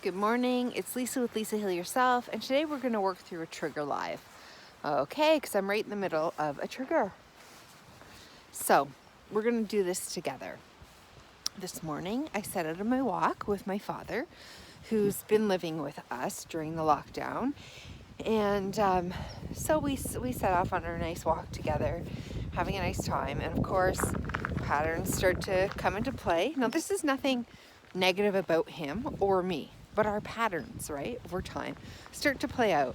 Good morning, it's Lisa with Lisa Heal Yourself, and today we're going to work through a trigger live. Okay, because I'm right in the middle of a trigger. So, we're going to do this together. This morning, I set out on my walk with my father, who's been living with us during the lockdown. And so we set off on our nice walk together, having a nice time. And of course, patterns start to come into play. Now, this is nothing negative about him or me, but our patterns, right, over time start to play out.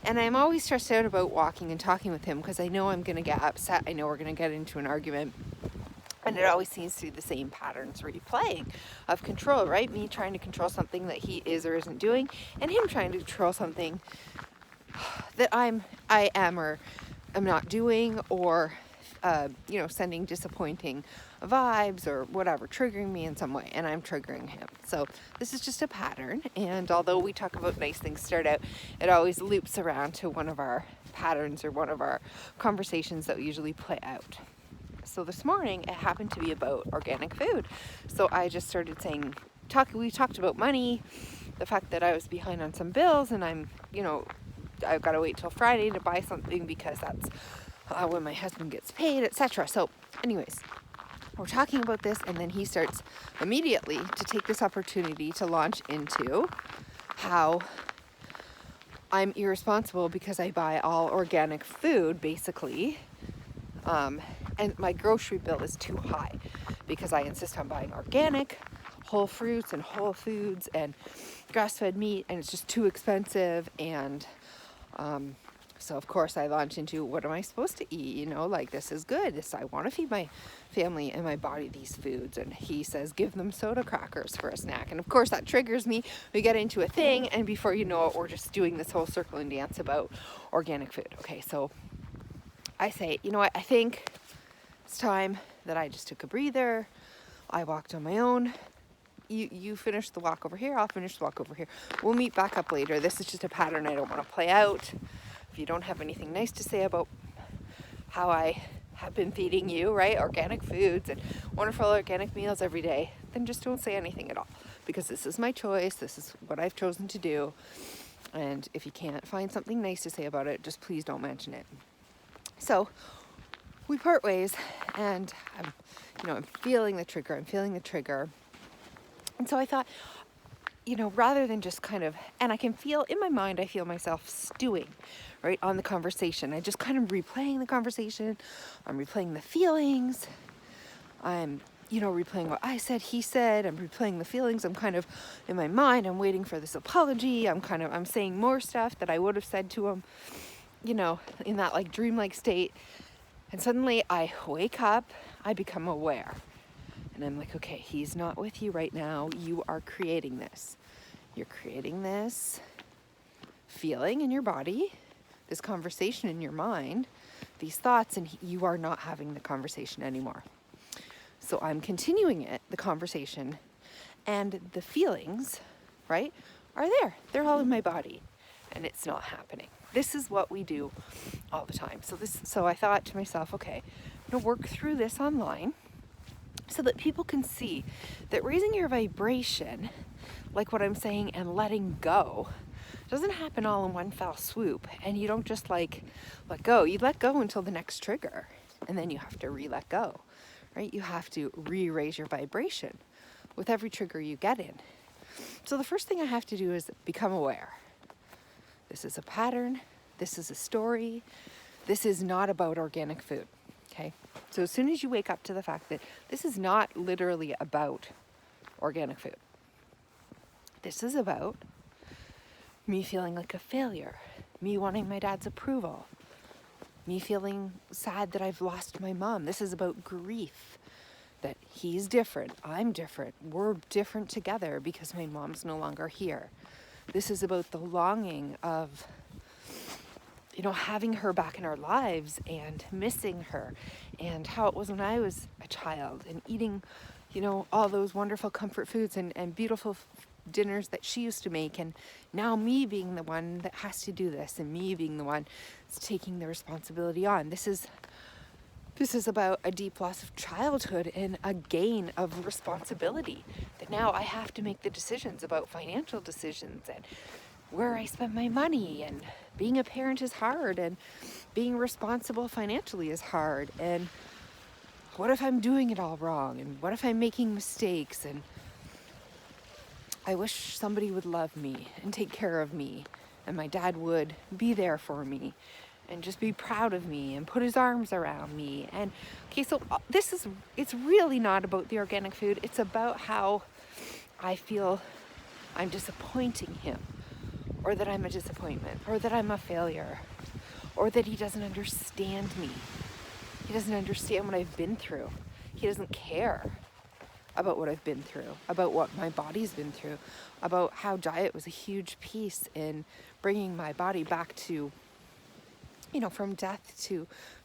And I'm always stressed out about walking and talking with him because I know I'm going to get upset. I know we're going to get into an argument. And it always seems to be the same patterns replaying of control, right? Me trying to control something that he is or isn't doing, and him trying to control something that I am or am not doing, or sending disappointing vibes or whatever, triggering me in some way, and I'm triggering him. So this is just a pattern, and although we talk about nice things start out, it always loops around to one of our patterns or one of our conversations that we usually play out. So this morning it happened to be about organic food. So I just started saying, we talked about money, the fact that I was behind on some bills, and I've got to wait till Friday to buy something because that's when my husband gets paid, etc. So anyways, we're talking about this, and then he starts immediately to take this opportunity to launch into how I'm irresponsible because I buy all organic food, basically. And my grocery bill is too high because I insist on buying organic, whole fruits and whole foods and grass-fed meat, and it's just too expensive. And so of course I launch into, what am I supposed to eat? Like, this is good. I want to feed my family and my body these foods. And he says, give them soda crackers for a snack. And of course that triggers me. We get into a thing, and before you know it, we're just doing this whole circle and dance about organic food. Okay, so I say, you know what, I think it's time that I just took a breather. I walked on my own. You finish the walk over here, I'll finish the walk over here. We'll meet back up later. This is just a pattern I don't want to play out. If you don't have anything nice to say about how I have been feeding you, right, organic foods and wonderful organic meals every day, then just don't say anything at all, because this is my choice. This is what I've chosen to do. And if you can't find something nice to say about it, just please don't mention it. So we part ways, and I'm feeling the trigger. And so I thought, rather than just kind of, and I can feel in my mind, I feel myself stewing, right, on the conversation. I just kind of replaying the conversation. I'm replaying the feelings. I'm, replaying what I said, he said. I'm replaying the feelings. I'm kind of, in my mind, I'm waiting for this apology. I'm saying more stuff that I would have said to him, in that like dreamlike state. And suddenly I wake up, I become aware. And I'm like, okay, he's not with you right now. You are creating this. You're creating this feeling in your body, this conversation in your mind, these thoughts, and you are not having the conversation anymore. So I'm continuing the conversation, and the feelings, right, are there. They're all in my body, and it's not happening. This is what we do all the time. So I thought to myself, okay, I'm going to work through this online so that people can see that raising your vibration, like what I'm saying, and letting go, doesn't happen all in one fell swoop. And you don't just let go. You let go until the next trigger, and then you have to re-let go, right? You have to re-raise your vibration with every trigger you get in. So the first thing I have to do is become aware. This is a pattern. This is a story. This is not about organic food, okay? So as soon as you wake up to the fact that this is not literally about organic food, this is about me feeling like a failure, me wanting my dad's approval, me feeling sad that I've lost my mom. This is about grief, that he's different, I'm different, we're different together because my mom's no longer here. This is about the longing of, having her back in our lives and missing her, and how it was when I was a child, and eating, all those wonderful comfort foods and beautiful dinners that she used to make, and now me being the one that has to do this, and me being the one that's taking the responsibility on. This is This is about a deep loss of childhood and a gain of responsibility. That now I have to make the decisions about financial decisions and where I spend my money, and being a parent is hard, and being responsible financially is hard, and what if I'm doing it all wrong, and what if I'm making mistakes, and I wish somebody would love me and take care of me, and my dad would be there for me and just be proud of me and put his arms around me. And okay, so it's really not about the organic food. It's about how I feel I'm disappointing him, or that I'm a disappointment, or that I'm a failure, or that he doesn't understand me. He doesn't understand what I've been through. He doesn't care about what I've been through, about what my body's been through, about how diet was a huge piece in bringing my body back to, from death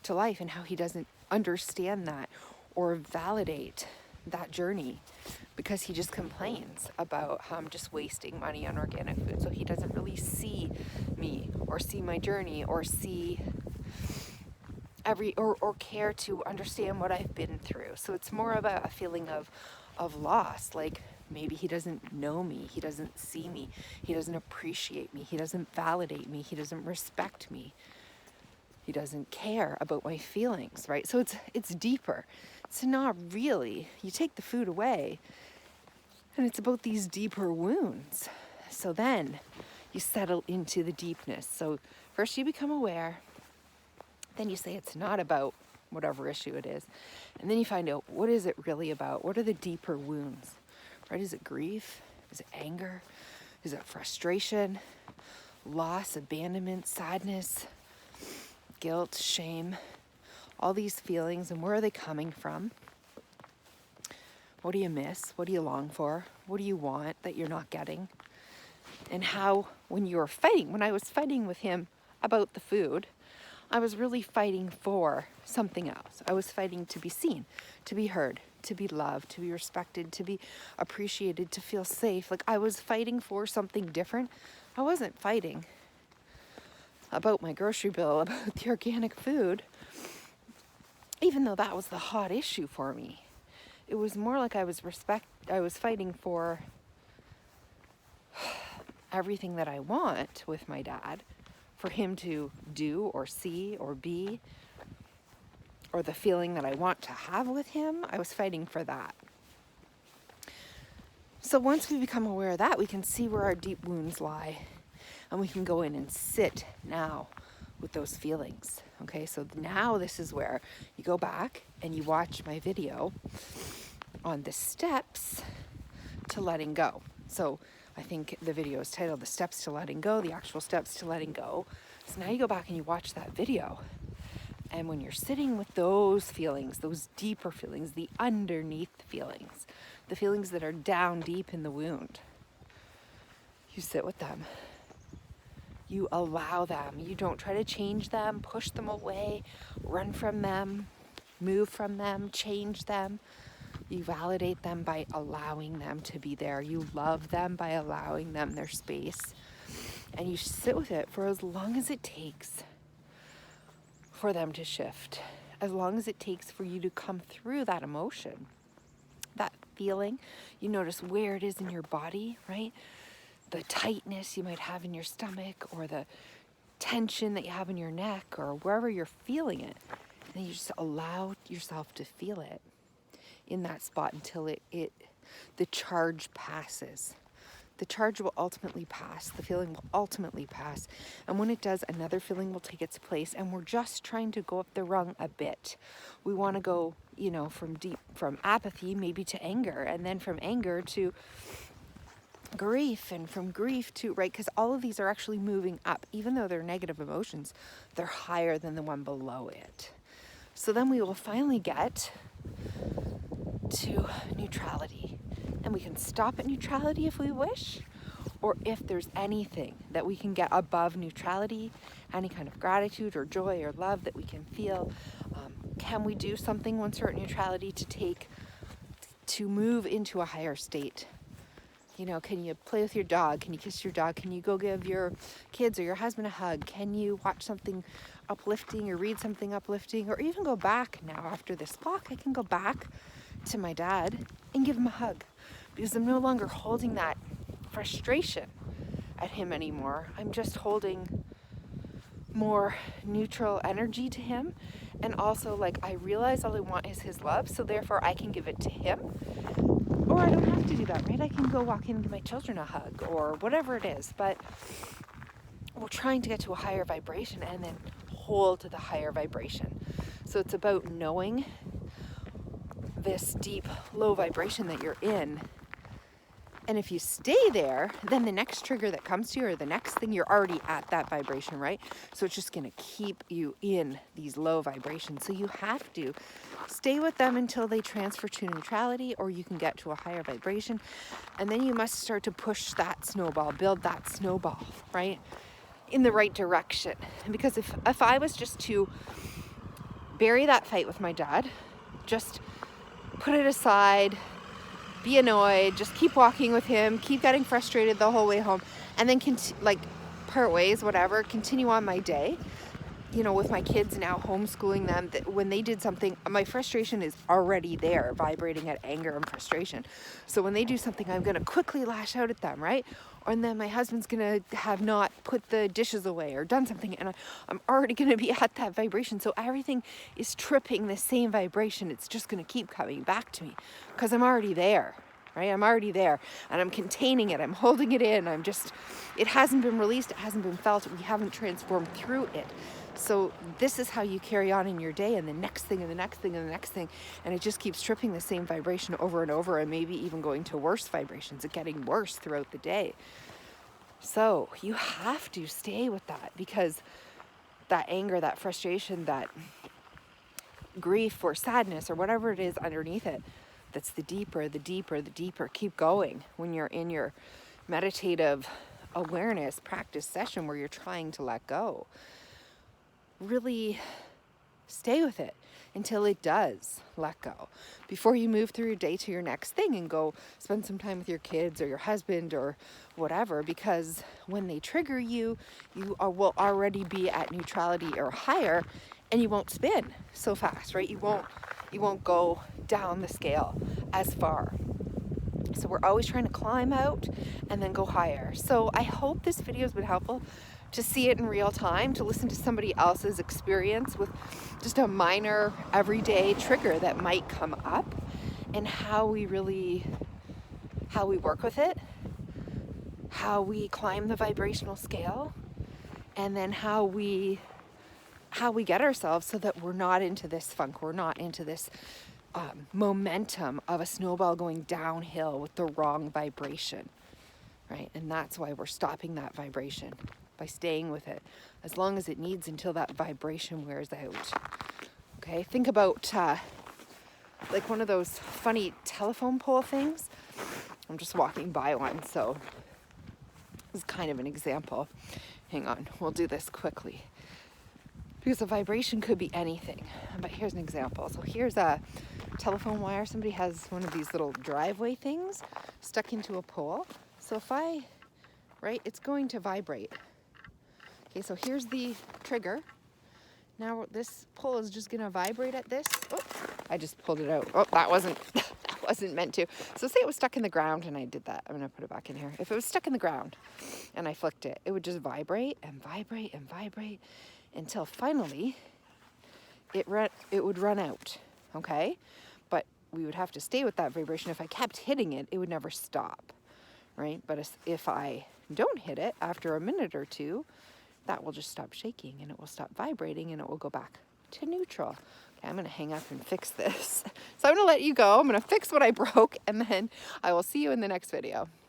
to life, and how he doesn't understand that or validate that journey, because he just complains about how I'm just wasting money on organic food. So he doesn't really see me or see my journey or see or care to understand what I've been through. So it's more about a feeling of loss. Like maybe he doesn't know me, he doesn't see me, he doesn't appreciate me, he doesn't validate me, he doesn't respect me, he doesn't care about my feelings, right? So it's deeper. It's not really, you take the food away and it's about these deeper wounds. So then you settle into the deepness. So first you become aware, then you say it's not about whatever issue it is. And then you find out, what is it really about? What are the deeper wounds, right? Is it grief? Is it anger? Is it frustration, loss, abandonment, sadness, guilt, shame? All these feelings, and where are they coming from? What do you miss? What do you long for? What do you want that you're not getting? And how, when I was fighting with him about the food, I was really fighting for something else. I was fighting to be seen, to be heard, to be loved, to be respected, to be appreciated, to feel safe. Like I was fighting for something different. I wasn't fighting about my grocery bill, about the organic food, even though that was the hot issue for me. It was more like I was fighting for everything that I want with my dad, for him to do or see or be, or the feeling that I want to have with him. I was fighting for that. So once we become aware of that, we can see where our deep wounds lie, and we can go in and sit now with those feelings. Okay, so now this is where you go back and you watch my video on the steps to letting go. So I think the video is titled The Steps to Letting Go, the actual steps to letting go. So now you go back and you watch that video. And when you're sitting with those feelings, those deeper feelings, the underneath feelings, the feelings that are down deep in the wound, you sit with them. You allow them. You don't try to change them, push them away, run from them, move from them, change them. You validate them by allowing them to be there. You love them by allowing them their space. And you sit with it for as long as it takes for them to shift, as long as it takes for you to come through that emotion, that feeling. You notice where it is in your body, right? The tightness you might have in your stomach, or the tension that you have in your neck, or wherever you're feeling it. And then you just allow yourself to feel it in that spot until the charge passes. The charge will ultimately pass. The feeling will ultimately pass. And when it does, another feeling will take its place. And we're just trying to go up the rung a bit. We want to go, from apathy maybe to anger, and then from anger to grief, and from grief to, right? Because all of these are actually moving up. Even though they're negative emotions, they're higher than the one below it. So then we will finally get to neutrality. And we can stop at neutrality if we wish, or if there's anything that we can get above neutrality, any kind of gratitude or joy or love that we can feel. Can we do something once we're at neutrality to move into a higher state? You know, can you play with your dog? Can you kiss your dog? Can you go give your kids or your husband a hug? Can you watch something uplifting or read something uplifting? Or even go back now after this walk, I can go back to my dad and give him a hug because I'm no longer holding that frustration at him anymore. I'm just holding more neutral energy to him. And also, like, I realize all I want is his love, so therefore I can give it to him. Or I don't have to do that, right? I can go walk in and give my children a hug or whatever it is. But we're trying to get to a higher vibration and then hold to the higher vibration. So it's about knowing this deep, low vibration that you're in. And if you stay there, then the next trigger that comes to you or the next thing, you're already at that vibration, right? So it's just going to keep you in these low vibrations. So you have to stay with them until they transfer to neutrality, or you can get to a higher vibration. And then you must start to push that snowball, build that snowball, right? In the right direction. Because if I was just to bury that fight with my dad, just put it aside, be annoyed, just keep walking with him, keep getting frustrated the whole way home, and then part ways, whatever, continue on my day. You know, with my kids now, homeschooling them, when they did something, my frustration is already there, vibrating at anger and frustration. So when they do something, I'm going to quickly lash out at them, right? And then my husband's going to have not put the dishes away or done something, and I'm already going to be at that vibration. So everything is tripping the same vibration. It's just going to keep coming back to me because I'm already there, right? I'm already there, and I'm containing it. I'm holding it in. It hasn't been released. It hasn't been felt. We haven't transformed through it. So this is how you carry on in your day, and the next thing and the next thing and the next thing, and it just keeps tripping the same vibration over and over, and maybe even going to worse vibrations and getting worse throughout the day. So you have to stay with that, because that anger, that frustration, that grief or sadness or whatever it is underneath it, that's the deeper, keep going when you're in your meditative awareness practice session where you're trying to let go. Really stay with it until it does let go before you move through your day to your next thing and go spend some time with your kids or your husband or whatever, because when they trigger you, will already be at neutrality or higher, and you won't spin so fast, right? You won't go down the scale as far. So we're always trying to climb out and then go higher. So I hope this video has been helpful to see it in real time, to listen to somebody else's experience with just a minor everyday trigger that might come up, and how we work with it, how we climb the vibrational scale, and then how we get ourselves so that we're not into this funk, we're not into this momentum of a snowball going downhill with the wrong vibration, right? And that's why we're stopping that vibration by staying with it as long as it needs until that vibration wears out. Okay, think about like one of those funny telephone pole things. I'm just walking by one, so this is kind of an example. Hang on, we'll do this quickly, because a vibration could be anything. But here's an example. So here's a telephone wire. Somebody has one of these little driveway things stuck into a pole. So it's going to vibrate. Okay, so here's the trigger. Now this pole is just gonna vibrate at this. Oh, I just pulled it out. Oh, that wasn't meant to. So say it was stuck in the ground and I did that. I'm gonna put it back in here. If it was stuck in the ground and I flicked it, it would just vibrate and vibrate and vibrate until finally it would run out, okay? But we would have to stay with that vibration. If I kept hitting it, it would never stop, right? But if I don't hit it after a minute or two, that will just stop shaking and it will stop vibrating and it will go back to neutral. Okay, I'm going to hang up and fix this. So I'm going to let you go. I'm going to fix what I broke, and then I will see you in the next video.